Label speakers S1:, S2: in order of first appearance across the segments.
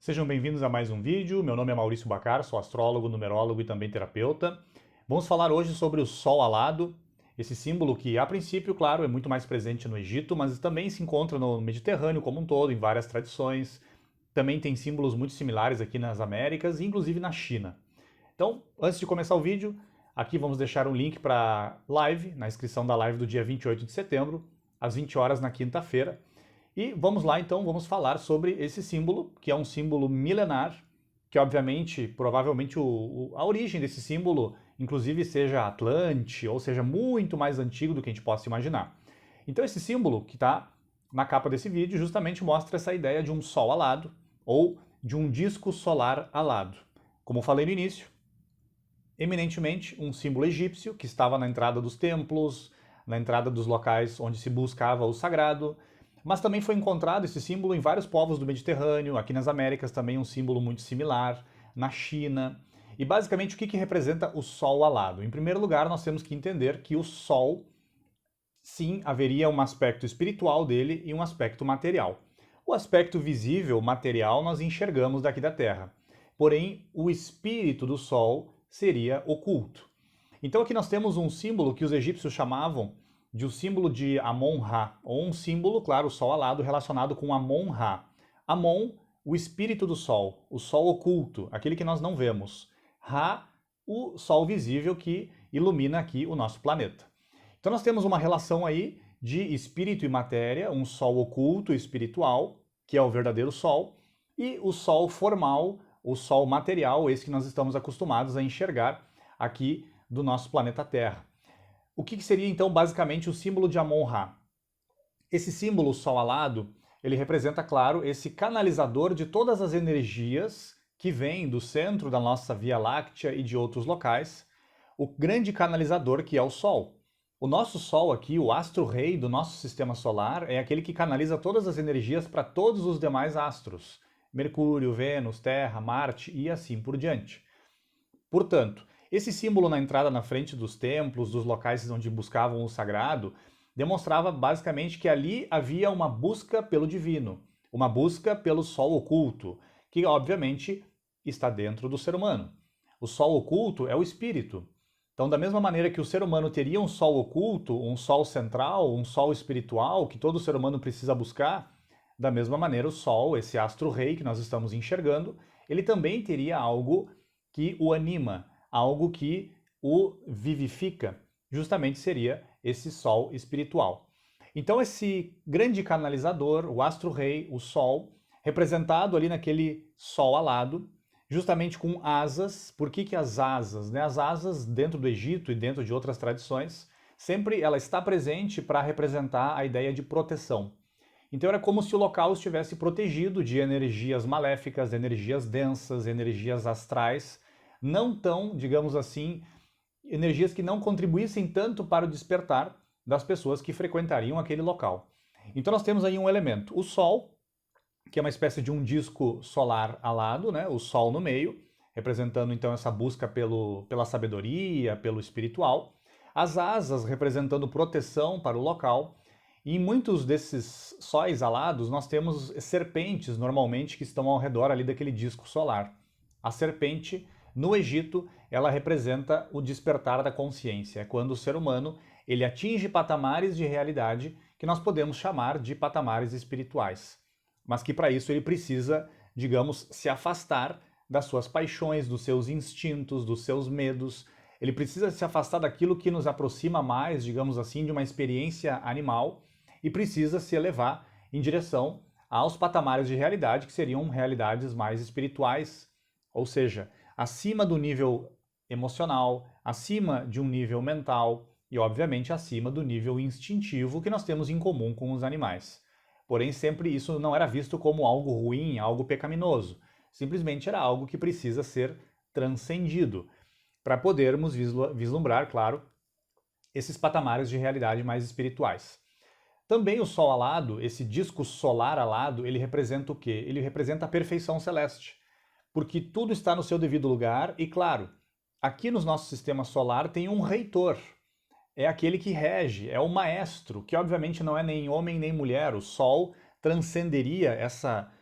S1: Sejam bem-vindos a mais um vídeo. Meu nome é Maurício Bacar, sou astrólogo, numerólogo e também terapeuta. Vamos falar hoje sobre o Sol alado, esse símbolo que, a princípio, claro, é muito mais presente no Egito, mas também se encontra no Mediterrâneo como um todo, em várias tradições. Também tem símbolos muito similares aqui nas Américas e inclusive na China. Então, antes de começar o vídeo, aqui vamos deixar um link para live, na inscrição da live do dia 28 de setembro, às 20 horas na quinta-feira. E vamos lá então, vamos falar sobre esse símbolo, que é um símbolo milenar, que obviamente, provavelmente a origem desse símbolo, inclusive seja Atlante, ou seja muito mais antigo do que a gente possa imaginar. Então esse símbolo que está na capa desse vídeo justamente mostra essa ideia de um Sol alado, ou de um disco solar alado. Como falei no início, eminentemente um símbolo egípcio que estava na entrada dos templos, na entrada dos locais onde se buscava o sagrado, mas também foi encontrado esse símbolo em vários povos do Mediterrâneo, aqui nas Américas também um símbolo muito similar, na China. E basicamente o que representa o Sol alado? Em primeiro lugar, nós temos que entender que o Sol, sim, haveria um aspecto espiritual dele e um aspecto material. O aspecto visível, material, nós enxergamos daqui da Terra. Porém, o espírito do Sol seria oculto. Então aqui nós temos um símbolo que os egípcios chamavam de o símbolo de Amon-Ra, ou um símbolo, claro, o Sol alado, relacionado com Amon-Ra. Amon, o espírito do Sol, o Sol oculto, aquele que nós não vemos. Ra, o Sol visível que ilumina aqui o nosso planeta. Então nós temos uma relação aí de espírito e matéria, um Sol oculto, espiritual, que é o verdadeiro Sol, e o Sol formal, o Sol material, esse que nós estamos acostumados a enxergar aqui do nosso planeta Terra. O que seria então basicamente o símbolo de Amon-Ra? Esse símbolo Sol alado, ele representa, claro, esse canalizador de todas as energias que vêm do centro da nossa Via Láctea e de outros locais, o grande canalizador que é o Sol. O nosso Sol aqui, o astro-rei do nosso sistema solar, é aquele que canaliza todas as energias para todos os demais astros, Mercúrio, Vênus, Terra, Marte e assim por diante. Portanto, esse símbolo na entrada na frente dos templos, dos locais onde buscavam o sagrado, demonstrava basicamente que ali havia uma busca pelo divino, uma busca pelo Sol oculto, que obviamente está dentro do ser humano. O Sol oculto é o espírito. Então, da mesma maneira que o ser humano teria um Sol oculto, um Sol central, um Sol espiritual, que todo ser humano precisa buscar, da mesma maneira o Sol, esse astro-rei que nós estamos enxergando, ele também teria algo que o anima, algo que o vivifica, justamente seria esse Sol espiritual. Então esse grande canalizador, o astro-rei, o Sol, representado ali naquele Sol alado, justamente com asas. Por que as asas? As asas dentro do Egito e dentro de outras tradições, sempre ela está presente para representar a ideia de proteção. Então era como se o local estivesse protegido de energias maléficas, energias densas, energias astrais, não tão, digamos assim, energias que não contribuíssem tanto para o despertar das pessoas que frequentariam aquele local. Então nós temos aí um elemento, o Sol, que é uma espécie de um disco solar alado, né? O Sol no meio, representando então essa busca pela sabedoria, pelo espiritual. As asas representando proteção para o local. E em muitos desses sóis alados nós temos serpentes normalmente que estão ao redor ali daquele disco solar. A serpente no Egito, ela representa o despertar da consciência. É quando o ser humano ele atinge patamares de realidade que nós podemos chamar de patamares espirituais. Mas que para isso ele precisa, digamos, se afastar das suas paixões, dos seus instintos, dos seus medos. Ele precisa se afastar daquilo que nos aproxima mais, digamos assim, de uma experiência animal e precisa se elevar em direção aos patamares de realidade que seriam realidades mais espirituais, ou seja, acima do nível emocional, acima de um nível mental e, obviamente, acima do nível instintivo que nós temos em comum com os animais. Porém, sempre isso não era visto como algo ruim, algo pecaminoso. Simplesmente era algo que precisa ser transcendido para podermos vislumbrar, claro, esses patamares de realidade mais espirituais. Também o Sol alado, esse disco solar alado, ele representa o quê? Ele representa a perfeição celeste. Porque tudo está no seu devido lugar e, claro, aqui no nosso sistema solar tem um reitor. É aquele que rege, é o maestro, que obviamente não é nem homem nem mulher. O Sol transcenderia essa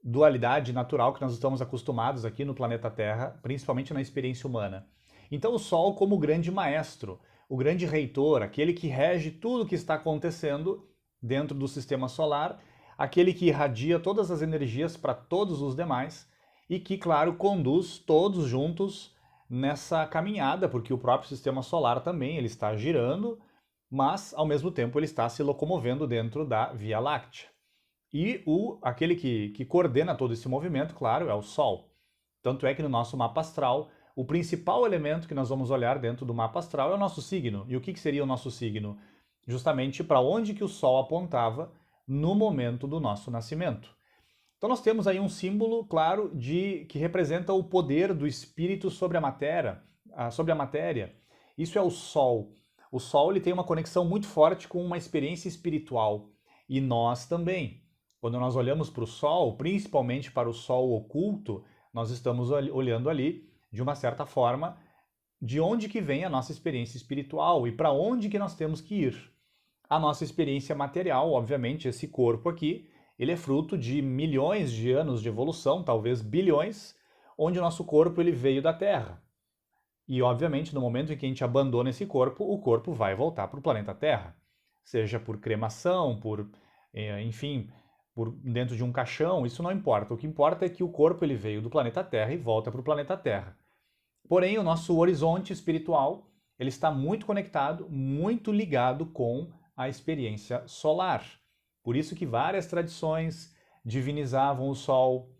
S1: dualidade natural que nós estamos acostumados aqui no planeta Terra, principalmente na experiência humana. Então o Sol como o grande maestro, o grande reitor, aquele que rege tudo o que está acontecendo dentro do sistema solar, aquele que irradia todas as energias para todos os demais e que, claro, conduz todos juntos nessa caminhada, porque o próprio sistema solar também ele está girando, mas ao mesmo tempo ele está se locomovendo dentro da Via Láctea. E aquele que coordena todo esse movimento, claro, é o Sol. Tanto é que no nosso mapa astral, o principal elemento que nós vamos olhar dentro do mapa astral é o nosso signo. E o que seria o nosso signo? Justamente para onde que o Sol apontava no momento do nosso nascimento. Então nós temos aí um símbolo, claro, que representa o poder do espírito sobre a matéria. Isso é o Sol. O Sol ele tem uma conexão muito forte com uma experiência espiritual. E nós também. Quando nós olhamos para o Sol, principalmente para o Sol oculto, nós estamos olhando ali, de uma certa forma, de onde que vem a nossa experiência espiritual e para onde que nós temos que ir. A nossa experiência material, obviamente, esse corpo aqui, ele é fruto de milhões de anos de evolução, talvez bilhões, onde o nosso corpo ele veio da Terra. E, obviamente, no momento em que a gente abandona esse corpo, o corpo vai voltar para o planeta Terra. Seja por cremação, enfim, por dentro de um caixão, isso não importa. O que importa é que o corpo ele veio do planeta Terra e volta para o planeta Terra. Porém, o nosso horizonte espiritual ele está muito conectado, muito ligado com a experiência solar. Por isso que várias tradições divinizavam o Sol,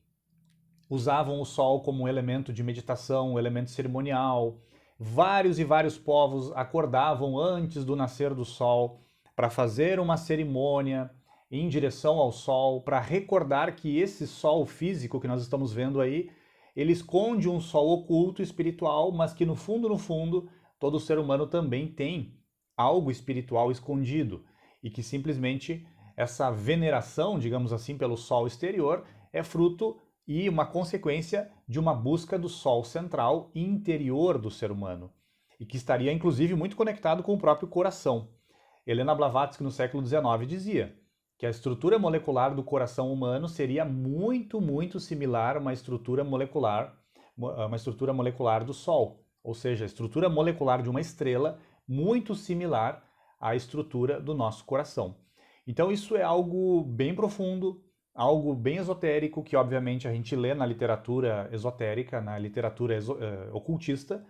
S1: usavam o Sol como um elemento de meditação, um elemento cerimonial. Vários e vários povos acordavam antes do nascer do Sol para fazer uma cerimônia em direção ao Sol, para recordar que esse Sol físico que nós estamos vendo aí, ele esconde um Sol oculto espiritual, mas que no fundo, todo ser humano também tem algo espiritual escondido e que simplesmente essa veneração, digamos assim, pelo Sol exterior é fruto e uma consequência de uma busca do Sol central interior do ser humano e que estaria inclusive muito conectado com o próprio coração. Helena Blavatsky no século XIX dizia que a estrutura molecular do coração humano seria muito similar a uma estrutura molecular do Sol, ou seja, a estrutura molecular de uma estrela muito similar à estrutura do nosso coração. Então isso é algo bem profundo, algo bem esotérico, que obviamente a gente lê na literatura esotérica, na literatura ocultista,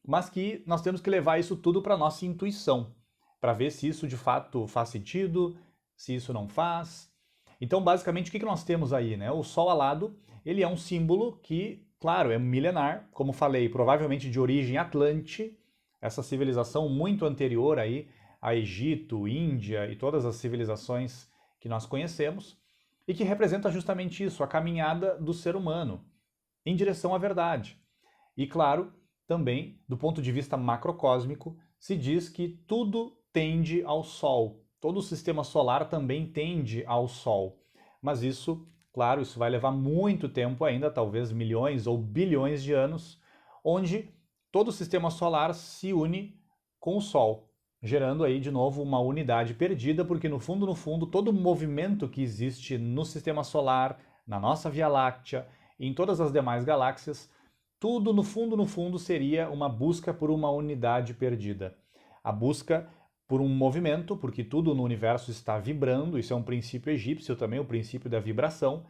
S1: mas que nós temos que levar isso tudo para a nossa intuição, para ver se isso de fato faz sentido, se isso não faz. Então, basicamente, o que nós temos aí, né? O Sol alado, ele é um símbolo que, claro, é milenar, como falei, provavelmente de origem atlante, essa civilização muito anterior aí a Egito, Índia e todas as civilizações que nós conhecemos, e que representa justamente isso, a caminhada do ser humano em direção à verdade. E, claro, também, do ponto de vista macrocósmico, se diz que tudo tende ao Sol. Todo o sistema solar também tende ao Sol. Mas isso, claro, isso vai levar muito tempo ainda, talvez milhões ou bilhões de anos, onde todo o sistema solar se une com o Sol, gerando aí de novo uma unidade perdida, porque no fundo, todo o movimento que existe no sistema solar, na nossa Via Láctea e em todas as demais galáxias, tudo no fundo seria uma busca por uma unidade perdida. A busca por um movimento, porque tudo no universo está vibrando, isso é um princípio egípcio também, o princípio da vibração.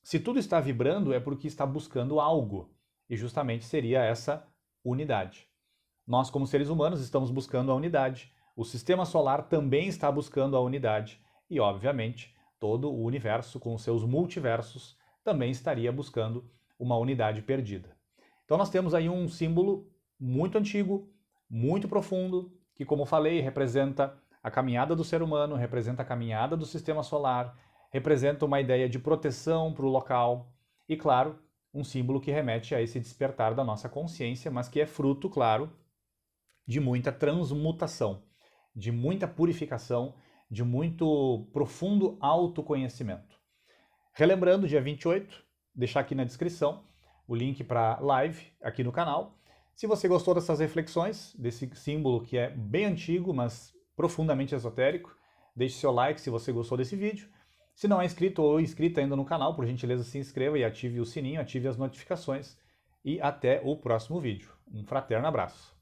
S1: Se tudo está vibrando é porque está buscando algo, e justamente seria essa unidade. Nós, como seres humanos, estamos buscando a unidade, o sistema solar também está buscando a unidade, e, obviamente, todo o universo, com seus multiversos, também estaria buscando uma unidade perdida. Então nós temos aí um símbolo muito antigo, muito profundo, que, como falei, representa a caminhada do ser humano, representa a caminhada do sistema solar, representa uma ideia de proteção para o local e, claro, um símbolo que remete a esse despertar da nossa consciência, mas que é fruto, claro, de muita transmutação, de muita purificação, de muito profundo autoconhecimento. Relembrando, dia 28, deixar aqui na descrição o link para a live aqui no canal. Se você gostou dessas reflexões, desse símbolo que é bem antigo, mas profundamente esotérico, deixe seu like se você gostou desse vídeo. Se não é inscrito ou inscrita ainda no canal, por gentileza se inscreva e ative o sininho, ative as notificações. E até o próximo vídeo. Um fraterno abraço.